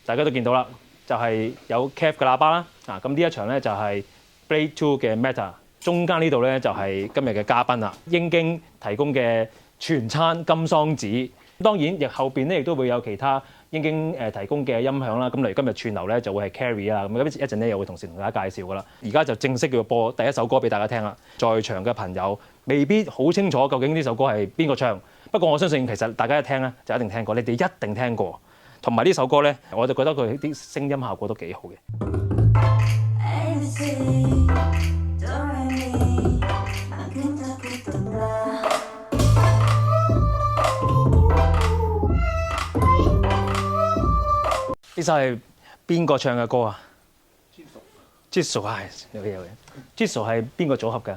大家都見到啦，就係有 Kev 嘅喇叭啦。咁呢一場咧就係 Blade 2嘅 Meta， 中間呢度咧就係今日嘅嘉賓啦，英京提供嘅全餐金桑子。當然，亦後邊咧亦都會有其他英京提供嘅音響啦。咁例如今日串流咧就會係 Carry 啊，咁一陣咧又會同時同大家介紹噶啦。而家就正式要播第一首歌俾大家聽啦。在場嘅朋友未必好清楚究竟呢首歌係邊個唱，不過我相信其實大家一聽咧就一定聽過，你哋一定聽過。同埋呢首歌咧，我就覺得佢啲聲音效果都幾好嘅。呢首係邊個唱嘅歌啊？Jisoo 係有嘅。Jisoo 係邊個組合嘅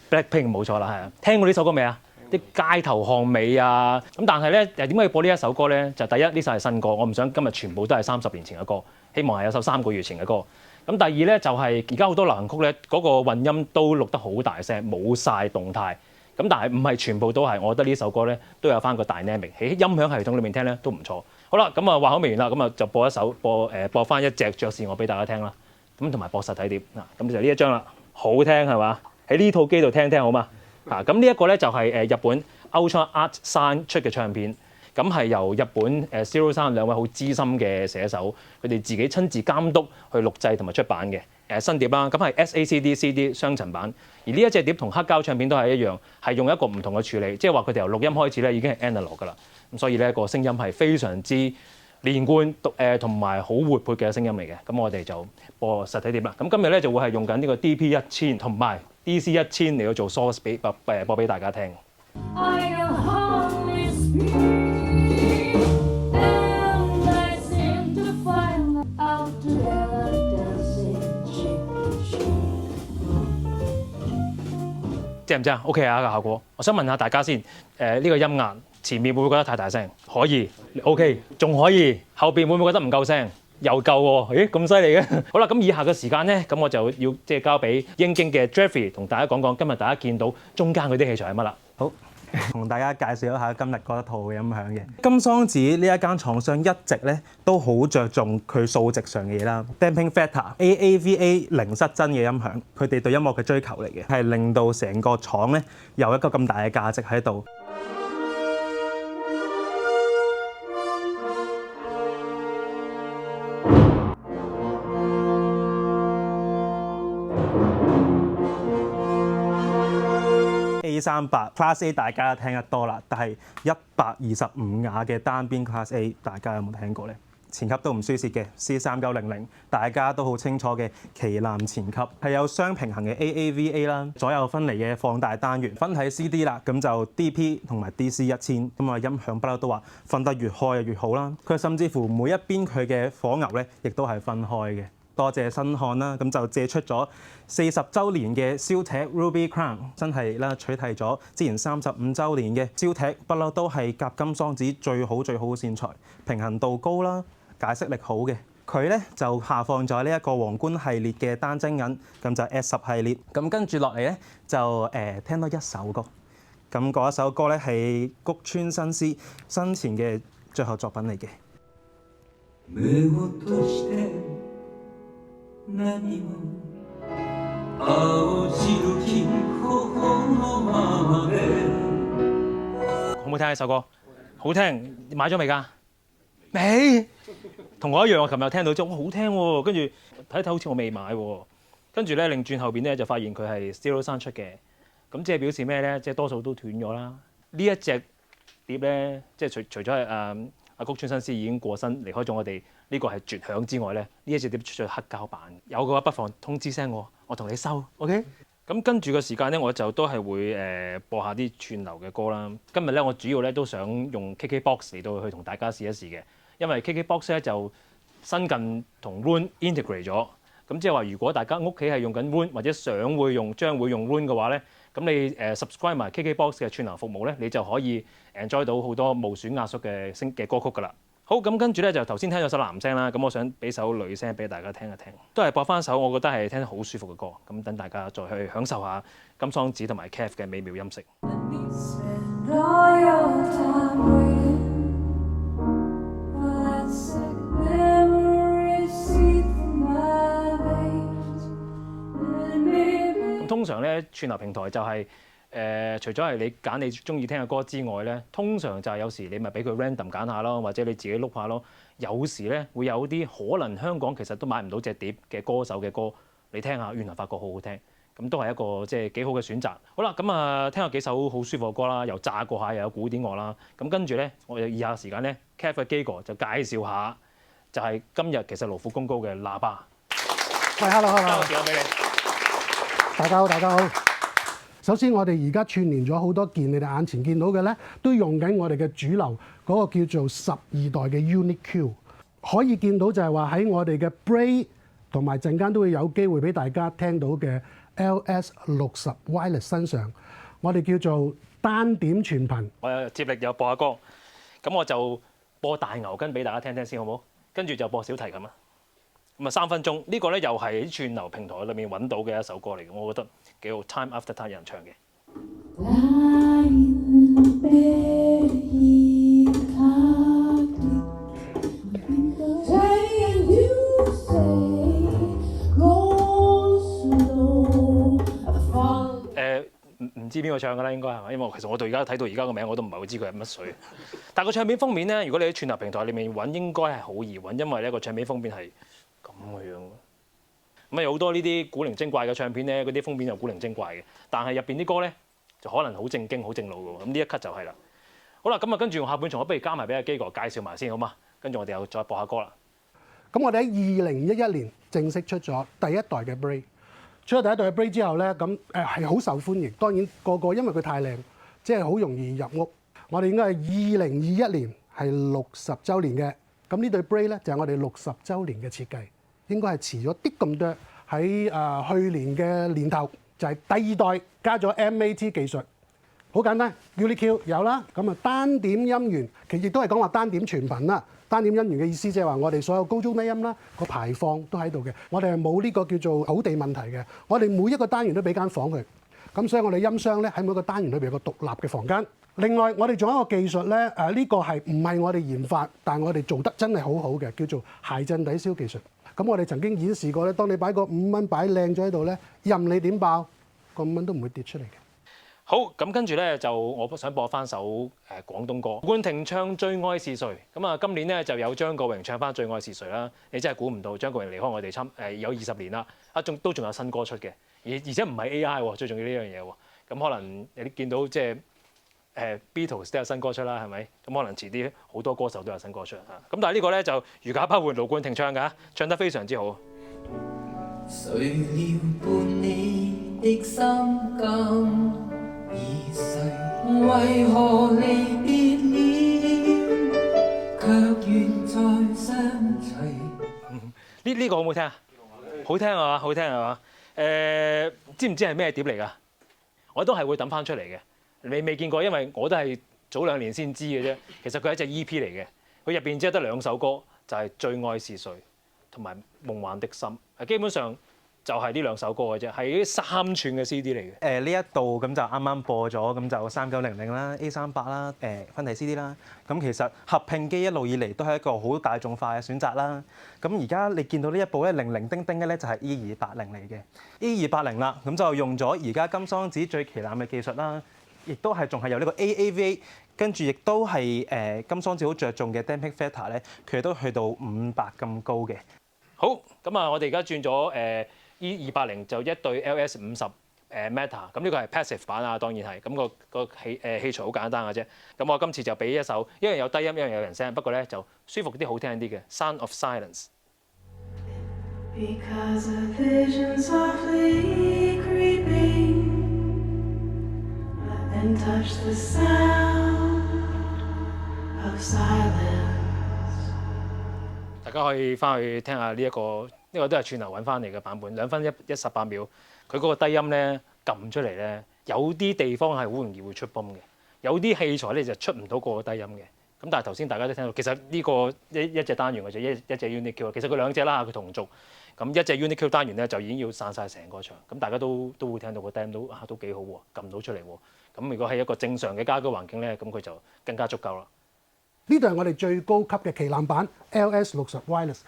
？Blackpink 冇錯啦，係啊。聽過呢首歌未啊？啲街頭巷尾啊，咁但係咧點解要播呢一首歌咧？就第一呢首係新歌，我唔想今日全部都係30年前嘅歌，希望係有首3個月前嘅歌。咁第二咧就係而家好多流行曲咧嗰個混音都錄得好大聲，冇晒動態。咁但係唔係全部都係，我覺得呢首歌咧都有翻個 dynamic 喺音響系統裏面聽咧都唔錯。好啦，咁啊話口未完啦，咁啊就播一首播翻一隻爵士樂俾大家聽啦。咁同埋播實體碟嗱，咁就呢一張啦，好聽係嘛？喺呢套機度聽聽好嘛？咁呢一個咧就係日本 Ultra Art Sign 出嘅唱片，咁係由日本Zero 3兩位好資深嘅寫手，佢哋自己親自監督去錄製同埋出版嘅新碟啦。咁係 SACD CD 雙層版，而呢一隻碟同黑膠唱片都係一樣，係用一個唔同嘅處理，即係話佢哋由錄音開始咧已經係 analog 㗎啦。咁所以咧個聲音係非常之連貫同埋好活潑嘅聲音嚟嘅。咁我哋就播實體碟啦。咁今日咧就會係用緊呢個 DP1000同埋DC1000嚟到做 source 播俾大家聽。正唔正啊 ？OK 啊，個效果。我想問下大家先，呢個音壓前面會唔會覺得太大聲？可以 ，OK， 仲可以。後邊會唔會覺得唔夠聲？又夠喎，咦咁犀利嘅？好啦，咁以下嘅時間咧，咁我就要即係交俾英京嘅 Jeffrey 同大家講講今日大家見到中間嗰啲器材係乜啦。好，同大家介紹一下今日嗰一套嘅音響嘅。金桑子呢一間廠商一直咧都好着重佢數值上嘅嘢啦。Damping Factor AAVA 零失真嘅音響，佢哋對音樂嘅追求嚟嘅，係令到成個廠咧有一個咁大嘅價值喺度。A38 Class A 大家都聽得多啦，但係125瓦嘅單邊 Class A 大家有冇聽過呢？前級都唔輸蝕嘅 C3900，大家都好清楚嘅旗艦前級係有雙平衡嘅 AAVA 啦，左右分離嘅放大單元，分體 CD 啦，咁就 DP 同埋 DC1000，咁啊音響不嬲都話分得越開越好啦。佢甚至乎每一邊佢嘅火牛咧，亦都係分開嘅。多謝新漢啦，咁就借出咗40週年嘅燒踢 Ruby Crown， 真係啦取締咗之前35週年嘅燒踢，不嬲都係夾金桑子最好嘅線材，平衡度高啦，解釋力好嘅。佢咧就下放咗呢一個皇冠系列嘅單晶銀，咁就 S10 系列。咁跟住落嚟咧就聽多一首歌，咁嗰一首歌咧係谷川新司生前嘅最後作品嚟嘅。好唔好聽呢首歌？好聽，買咗未㗎？未？同我一樣，我琴日聽到之後，哇好聽喎！跟住睇睇好似我未買喎。跟住咧，擰轉後邊咧就發現佢係 Zero 3出嘅。咁即係表示咩咧？即係多數都斷咗啦。呢一隻碟咧，即係除咗係阿谷川新司已經過身離開咗我哋，呢個係絕響之外咧，呢一隻碟出咗黑膠版，有嘅話不妨通知聲我同你收 ，OK？ 咁跟住個時間咧，我就都係會播下啲串流嘅歌啦。今日咧，我主要咧都想用 KKBox 嚟到去同大家試一試嘅，因為 KKBox 咧就新近同 Roon integrate 咗，咁即係話如果大家屋企係用緊 Roon 或者將會用 Roon 嘅話咧，咁你subscribe 埋 KKBox 嘅串流服務咧，你就可以 enjoy 到好多無損壓縮嘅歌曲㗎啦。好，咁跟住咧就頭先聽咗首男聲啦，咁我想俾首女聲俾大家聽一聽，都係播翻首我覺得係聽得好舒服嘅歌，咁等大家再去享受下金桑子同埋 Kev 嘅美妙音色。常咧串流平台就係、除咗係你揀你中意聽嘅歌之外咧，通常就係有時你咪俾佢 random 揀下咯，或者你自己碌下咯。有時咧會有啲可能香港其實都買唔到隻碟嘅歌手嘅歌，你聽下，原來發覺好好聽，咁都係一個即係幾好嘅選擇。好啦，咁啊聽下幾首好舒服嘅歌啦，又炸過下，又有古典樂啦。咁跟住咧，我哋以下時間咧 Kev 嘅基哥就介紹下，就係今日其實勞苦功高嘅喇叭。喂，hello， 交個時間俾你。大家好，大家好。首先，我哋而家串連咗好多件，你哋眼前見到嘅咧，都用緊我哋嘅主流嗰個叫做12代嘅 Unique Q。可以見到就係話喺我哋嘅 Bray 同埋陣間都會有機會俾大家聽到嘅 LS60 Wireless 身上，我哋叫做單點全頻。我有接力又播下歌，咁我就播大牛筋俾大家聽聽先，好唔好？跟住就播小提琴啊。咁啊3分鐘，呢個咧又係喺串流平台裏面揾到嘅一首歌嚟嘅，我覺得幾好。Time After Time 有人唱嘅。唔知邊個唱㗎啦，應該係咪？因為其實我到而家睇到而家個名我都唔係好知佢係乜水。但係個唱片封面咧，如果你喺串流平台裏面揾，應該係好易揾，因為呢個唱片封面係咁嘅樣。咁啊有好多呢啲古靈精怪嘅唱片咧，嗰啲封面又古靈精怪嘅，但係入邊啲歌咧就可能好正經、好正路嘅喎。咁呢一刻就係啦。好啦，咁啊跟住用下半場，我不如加埋俾阿基哥介紹埋先，好嘛？跟住我哋又再播下歌啦。咁我哋喺2011年正式出咗第一代嘅 Bray。出咗第一代嘅 Bray 之後咧，咁係好受歡迎。當然個個因為佢太靚，即係好容易入屋。我哋應該係2021年係60週年嘅。咁呢對 Bray 咧就係我哋60週年嘅設計，應該係遲咗啲咁多。喺去年嘅年頭就係第二代加咗 MAT 技術，好簡單。Unique Q 有啦，咁啊單點音源，其實亦都係講話單點全頻啦。單點音源嘅意思即係話我哋所有高中低音啦個排放都喺度嘅，我哋係冇呢個叫做土地問題嘅。我哋每一個單元都俾間房佢，咁所以我哋音箱咧喺每個單元裏邊有個獨立嘅房間。另外我哋仲有一個技術咧，呢個係唔係我哋研發，但係我哋做得真係好好嘅，叫做諧振抵消技術。咁我哋曾經演示過咧，當你擺個5蚊擺靚咗喺度咧，任你點爆個5蚊都唔會跌出嚟嘅。好，咁跟住咧就我想播翻首廣東歌，盧冠廷唱《最愛是誰》。咁啊，今年咧就有張國榮唱翻《最愛是誰》啦。你真係估唔到張國榮離開我哋有20年啦，仲有新歌出嘅，而且唔係 AI 喎，最重要呢樣嘢喎。咁可能你見到即係Beatles 都有新歌出啦，係咪？咁可能遲啲好多歌手都有新歌出嚇。咁但係呢個咧就如假不換，盧冠廷唱㗎，唱得非常之好。誰料伴你的心更已逝，為何離別了，卻願再相隨。呢個好唔好聽啊？好聽啊！好聽係嘛？知唔知係咩碟嚟㗎？我都係會揼翻出嚟嘅。你未見過，因為我都係早2年先知嘅啫。其實佢係一隻 EP 嚟嘅，佢入邊只係得2首歌，就係、是《最愛是誰》同埋《夢幻的心》。基本上就係呢2首歌嘅啫，係啲3寸嘅 CD 嚟嘅。呢一度咁就啱啱播咗，咁就3900啦、A38啦、分體 CD 啦。咁其實合併機一路以嚟都係一個好大眾化嘅選擇啦。咁而家你見到呢一部咧零零丁丁嘅咧就係 E280嚟嘅 E280啦。咁就用咗而家金桑子最旗艦嘅技術啦。亦都係仲係有呢個 AAVA， 跟住亦都係金桑子好着重嘅 damping factor 咧，佢都去到500咁高嘅。好，咁啊，我哋而家轉咗E280就一對 LS50 Meta， 咁呢個係 passive 版啊，當然係。咁個器材好簡單嘅啫。咁我今次就俾一首，一樣有低音，一樣有人聲，不過咧就舒服啲、好聽啲嘅《Sound of Silence》。Because a vision softly creeping and touch the sound of silence。大家可以翻去聽下呢個都係串流揾翻嚟嘅版本，2分18秒。佢嗰個低音咧撳出嚟咧，有啲地方係好容易會出泵嘅，有啲器材咧就出唔到嗰個低音嘅。咁但係頭先大家都聽到，其實呢個一隻單元嘅啫，一隻 Unique Q。其實佢2隻啦，佢同族。咁一隻 Unique Q 單元咧就已經要散晒成個場，咁大家都會聽到個低音都幾好喎，撳到出嚟喎。咁如果係一個正常嘅家居環境咧，咁佢就更加足夠啦。呢度係我哋最高級嘅旗艦版 LS60 Wireless。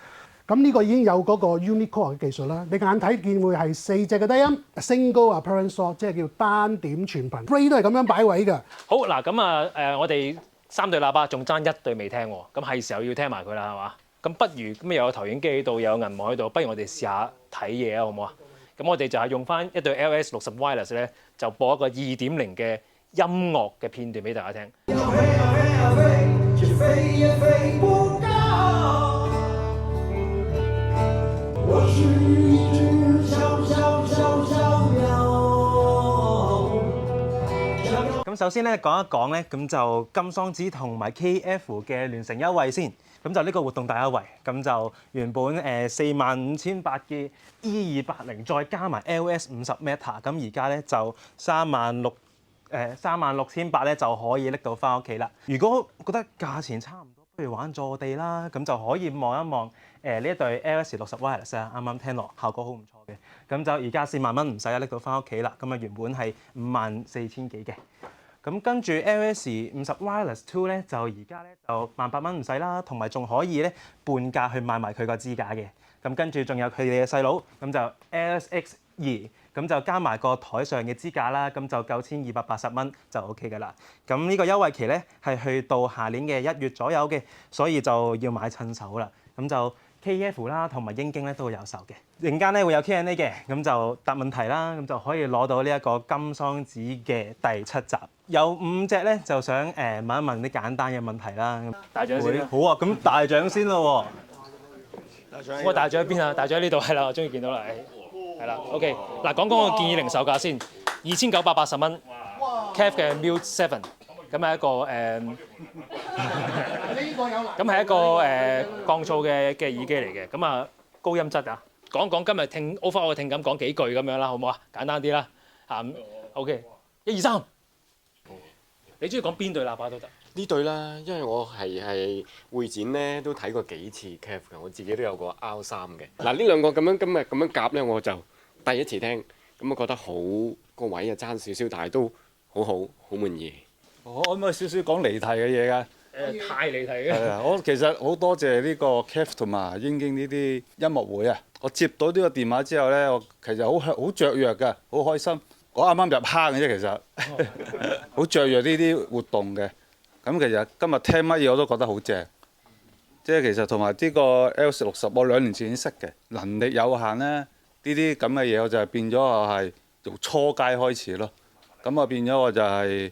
咁呢個已經有嗰個 Unicore 嘅技術啦。你眼睇見會係4隻嘅低音 single apparent source，即係叫單點全頻。Bray 都係咁樣擺位嘅。好嗱，咁啊我哋3對喇叭仲爭1對未聽喎，咁係時候要聽埋佢啦，係嘛？咁不如咁又有投影機喺度，又有銀幕喺度，不如我哋試下睇嘢啊，好唔好啊？咁我哋就係用翻一對 LS60 Wireless 咧，就播一個2.0嘅音樂嘅片段俾大家聽。咁首先咧講一講咧，咁就金桑子同埋 KF 嘅聯乘優惠先。咁就呢個活動大優惠，咁就原本45,800嘅 E280，再加埋 LS50 Meta，咁而家咧就36,800咧就可以拎到翻屋企啦。如果覺得價錢差唔多，不如玩坐地啦，咁就可以望一望呢一對 LS60 Wireless 啊，啱啱聽落效果好唔錯嘅。咁就而家4萬蚊唔使拎到翻屋企啦，咁啊原本係54,000幾嘅。咁跟住 LS50 Wireless 2咧，就而家咧就18,000蚊唔使啦，同埋仲可以咧半價去買埋佢個支架嘅。咁跟住仲有佢哋嘅細佬，咁就 LSX2，咁就加埋個台上嘅支架啦，咁就9,280蚊就 OK 㗎啦。咁呢個優惠期咧係去到下年嘅1月左右嘅，所以就要買趁手啦。咁就 KF 啦同埋英京咧都會有售嘅。陣間咧會有 Q&A 嘅，咁就答問題啦，咁就可以攞到呢一個金桑子嘅第7集。有5隻咧，就想問一問啲簡單嘅問題啦。大獎先啦。好啊，咁大獎先咯喎。我大獎喺邊啊？大獎喺呢度係啦，我終於見到啦。係啦 ，OK。嗱，講個建議零售價先，2,980蚊 ，KF 嘅 Mute 7，咁係一個咁係一個降噪嘅耳機嚟嘅，咁啊高音質啊。講今日聽 overall 嘅聽感，講幾句咁樣啦，好唔好啊？簡單啲啦，嚇，OK， 1、2、3。你中意講邊對喇叭都得？呢對啦，因為我係會展咧都睇過幾次 KF 嘅，我自己都有個 R3嘅。嗱呢兩個今日咁樣夾咧，我就第一次聽，咁我覺得好個位啊爭少少，但係都好滿意。我可唔可以少少講離題嘅嘢㗎？太離題嘅。係啊，我其實好多謝呢個 KF 同埋英京呢啲音樂會啊！我接到呢個電話之後咧，我其實好雀躍㗎，好開心。我啱啱入坑嘅啫，其實好雀躍呢啲活動嘅。咁其實今日聽乜嘢我都覺得好正，即係其實同埋呢個 LS60，我2年前已經識嘅，能力有限咧，呢啲咁嘅嘢我就係變咗係由初階開始咯。咁啊變咗我就係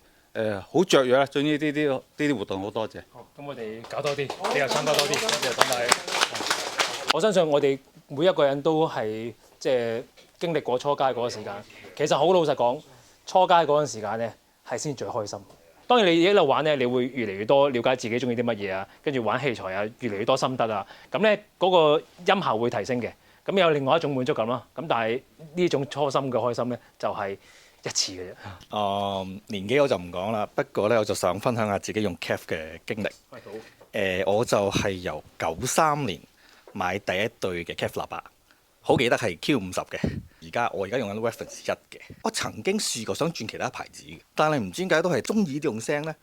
好雀躍啦，總之呢啲活動好多謝。好，咁我哋搞多啲，你又參加多啲，多謝等你。我相信我哋每一個人都係即係經歷過初階嗰個時間。其實好老實講，初階嗰陣時間咧係先最開心。當然你一路玩咧，你會越嚟越多了解自己中意啲乜嘢啊，跟住玩器材啊，越嚟越多心得啊。咁咧嗰個音效會提升嘅，咁有另外一種滿足感咯。咁但係呢種初心嘅開心咧，就係一次嘅啫。年紀我就唔講啦，不過咧我就想分享下自己用 KF 嘅經歷。我就係由93年買第一對嘅 KF 喇叭，好記得係 Q50嘅。我而家用緊 Reference 1嘅。我曾經試過想轉其他牌子嘅，但係唔知點解都係中意呢種聲咧。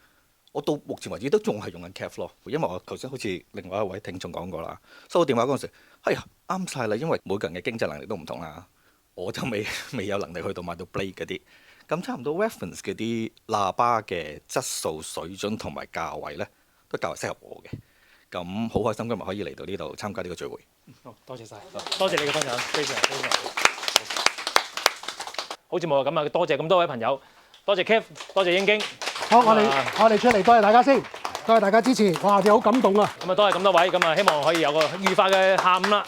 我到目前為止都仲係用緊 KF 咯，因為我頭先好似另外一位聽眾講過啦，收到電話嗰陣時，哎呀啱晒啦，因為每個人嘅經濟能力都唔同啦，我就未有能力去到買到 Blade 嗰啲，咁差唔多 Reference 嗰啲喇叭嘅質素水準同埋價位咧，都較為適合我嘅。咁好開心今日可以嚟到呢度參加呢個聚會。好，多謝晒，多謝你嘅分享，非常好節目啊！咁啊，多謝咁多位朋友，多謝 KF，多謝英京。好，我哋出嚟，多謝大家先，多謝大家支持。哇，我哋好感動啊！咁啊，多謝咁多位，咁啊，希望可以有個愉快嘅下午啦。